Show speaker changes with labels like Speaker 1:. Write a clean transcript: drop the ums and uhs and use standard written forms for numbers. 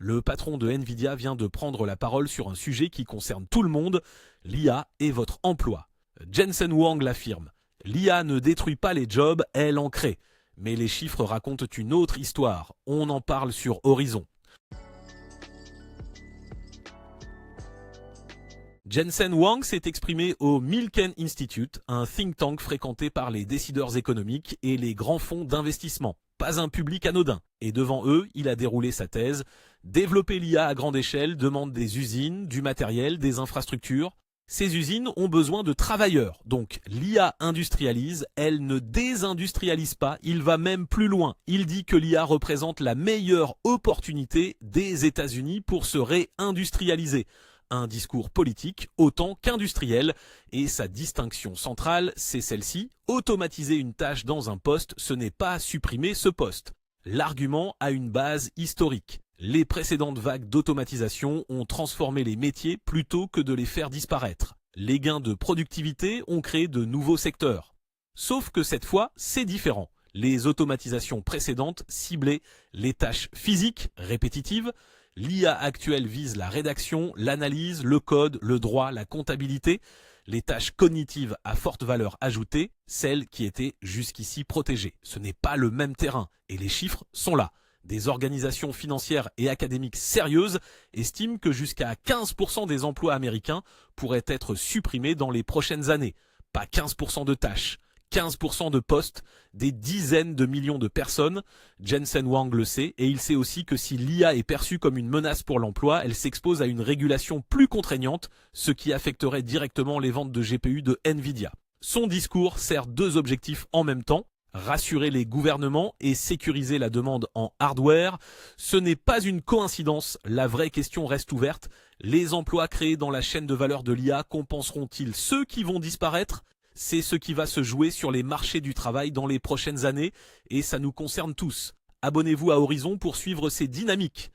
Speaker 1: Le patron de Nvidia vient de prendre la parole sur un sujet qui concerne tout le monde, l'IA et votre emploi. Jensen Huang l'affirme. L'IA ne détruit pas les jobs, elle en crée. Mais les chiffres racontent une autre histoire. On en parle sur Horizon. Jensen Huang s'est exprimé au Milken Institute, un think tank fréquenté par les décideurs économiques et les grands fonds d'investissement. Pas un public anodin. Et devant eux, il a déroulé sa thèse. Développer l'IA à grande échelle demande des usines, du matériel, des infrastructures. Ces usines ont besoin de travailleurs. Donc l'IA industrialise, elle ne désindustrialise pas, il va même plus loin. Il dit que l'IA représente la meilleure opportunité des États-Unis pour se réindustrialiser. Un discours politique autant qu'industriel, et sa distinction centrale, c'est celle-ci. Automatiser une tâche dans un poste, ce n'est pas supprimer ce poste. L'argument a une base historique. Les précédentes vagues d'automatisation ont transformé les métiers plutôt que de les faire disparaître. Les gains de productivité ont créé de nouveaux secteurs. Sauf que cette fois, c'est différent. Les automatisations précédentes ciblaient les tâches physiques répétitives. L'IA actuelle vise la rédaction, l'analyse, le code, le droit, la comptabilité, les tâches cognitives à forte valeur ajoutée, celles qui étaient jusqu'ici protégées. Ce n'est pas le même terrain et les chiffres sont là. Des organisations financières et académiques sérieuses estiment que jusqu'à 15% des emplois américains pourraient être supprimés dans les prochaines années. Pas 15% de tâches. 15% de postes, des dizaines de millions de personnes. Jensen Huang le sait et il sait aussi que si l'IA est perçue comme une menace pour l'emploi, elle s'expose à une régulation plus contraignante, ce qui affecterait directement les ventes de GPU de Nvidia. Son discours sert deux objectifs en même temps. Rassurer les gouvernements et sécuriser la demande en hardware. Ce n'est pas une coïncidence, la vraie question reste ouverte. Les emplois créés dans la chaîne de valeur de l'IA compenseront-ils ceux qui vont disparaître ? C'est ce qui va se jouer sur les marchés du travail dans les prochaines années et ça nous concerne tous. Abonnez-vous à Horizon pour suivre ces dynamiques.